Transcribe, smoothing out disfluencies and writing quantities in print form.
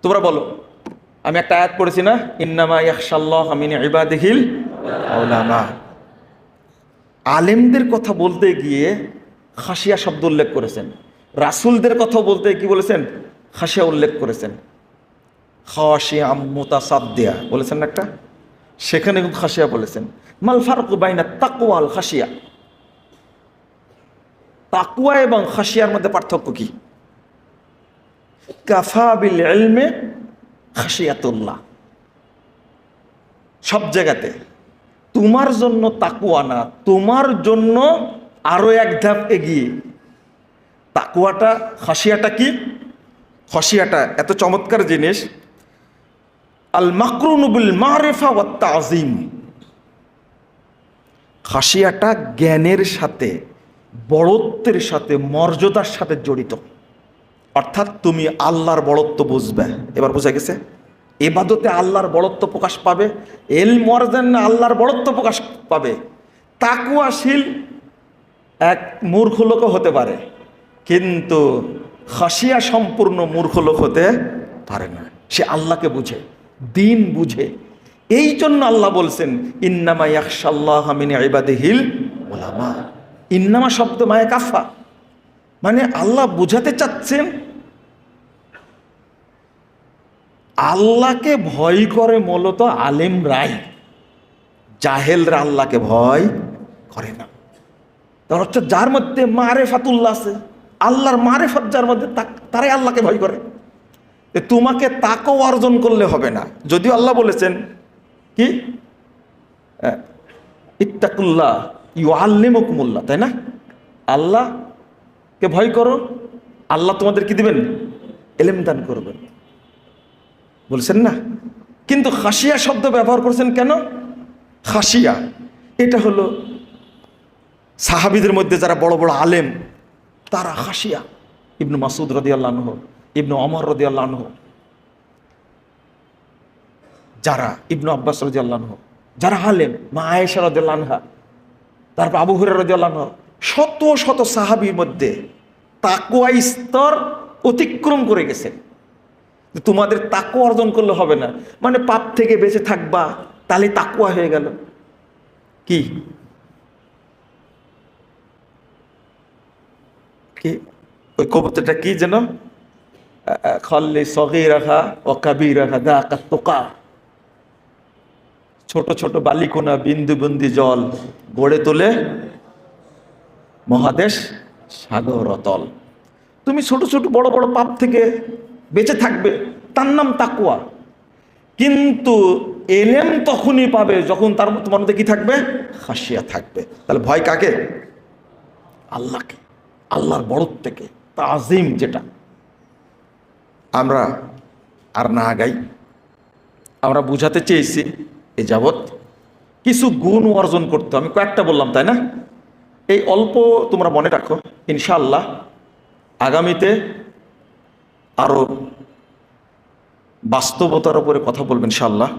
তোমরা বলো, আমি একটা আয়াত পড়েছি না, ইন্নামা ইয়াখশাল্লাহ মিন ইবাদিহিল উলামা। আলেমদের কথা বলতে গিয়ে খাশিয়া শব্দ উল্লেখ করেছেন, রাসূলদের কথা বলতে কি বলেছেন? খাশিয়া উল্লেখ করেছেন। খাশিয়া মুতাসাদ্দিয়া বলেছেন না একটা, সেখানে কিন্তু খাশিয়া বলেছেন। মাল ফারকু বাইনা তাকওয়া আল খাশিয়া, তাকওয়া এবং খাশিয়ার মধ্যে পার্থক্য কি? কাফা বিল ইলমে খাশিয়াতুল্লাহ। সব জায়গাতে তোমার জন্য তাকওয়া না, তোমার জন্য আরো এক ধাপ এগিয়ে তাকওয়াটা। খাশিয়াটা কি? খাশিয়াটা এত চমৎকার জিনিস, আল মাকরুনু বিল মারিফা ওয়াত তাযীম। খাশিয়াটা জ্ঞানের সাথে, বড়ত্বের সাথে, মর্যাদার সাথে জড়িত। অর্থাৎ তুমি আল্লাহর বড়ত্ব বুঝবে। এবার বোঝা গেছে? ইবাদতে আল্লাহর বড়ত্ব প্রকাশ পাবে, ইলম অর্জনে আল্লাহর বড়ত্ব প্রকাশ পাবে। তাকওয়াশীল এক মূর্খ লোকও হতে পারে, কিন্তু খাশিয়া সম্পূর্ণ মূর্খ লোক হতে পারে না। সে আল্লাহকে বুঝে, দিন বুঝে। এই জন্য আল্লাহ বলছেন ইন্নামা ইয়াখশাল্লাহ মিন ইবাদিহিল উলামা। ইন্নামা শব্দ মায়ে কাফা, মানে আল্লাহ বুঝাতে চাচ্ছেন আল্লাহকে ভয় করে মূলত আলেমরাই, জাহেলরা আল্লাহকে ভয় করে না। তার হচ্ছে যার মধ্যে মারেফাতুল্লাহ আছে, আল্লাহর মারেফত যার মধ্যে, তারাই আল্লাহকে ভয় করে। তোমাকে তাকও অর্জন করলে হবে না, যদিও আল্লাহ বলেছেন কি ইত্তাকুল্লাহ ইউআল্লিমুকুমুল্লাহ, তাই না? আল্লাহকে ভয় করো, আল্লাহ তোমাদের কি দিবেন? ইলম দান করবেন, বলছেন না? কিন্তু খাশিয়া শব্দ ব্যবহার করছেন কেন? খাশিয়া এটা হলো সাহাবীদের মধ্যে যারা বড় বড় আলেম, তারা খাশিয়া। ইবনু মাসউদ রাদিয়াল্লাহু আনহু, ইবনু ওমর রাদিয়াল্লাহু আনহু, যারা ইবনু আব্বাস রাদিয়াল্লাহু আনহু, যারা আলেম, মা আয়েশা রাদিয়াল্লাহু আনহা, তারপর আবু হুরায়রা রাদিয়াল্লাহু আনহু, শত শত সাহাবীর মধ্যে তাকওয়া স্তর অতিক্রম করে গেছেন। তোমাদের তাকওয়া অর্জন করলে হবে না, মানে পাপ থেকে বেঁচে থাকবা, তাহলে তাকওয়া হয়ে গেল। কি কি ওই কবিতাটা কি যেন, খাল্লি সগীরাহা ওয়া কাবীরাহা দাকাত তুকা। ছোট ছোট বালিকোনা বিন্দু বিন্দু জল গড়ে তোলে মহাদেশ সাগর অতল। তুমি ছোট ছোট বড় বড় পাপ থেকে বেঁচে থাকবে, তার নাম তাকওয়া। কিন্তু ইলম তখনই পাবে যখন তোমার মধ্যে কি থাকবে? খাশিয়া থাকবে। তাহলে ভয় কাকে? আল্লাহকে, আল্লাহর বড়ত্বকে, তাজিম। যেটা আমরা আর না আগাই, আমরা বুঝাতে চেয়েছি এ যাবৎ কিছু গুণ অর্জন করতে। আমি কয়েকটা বললাম, তাই না? এই অল্প তোমরা মনে রাখো, ইনশাআল্লাহ আগামীতে আরো বাস্তবতার উপরে কথা বলবেন ইনশাআল্লাহ।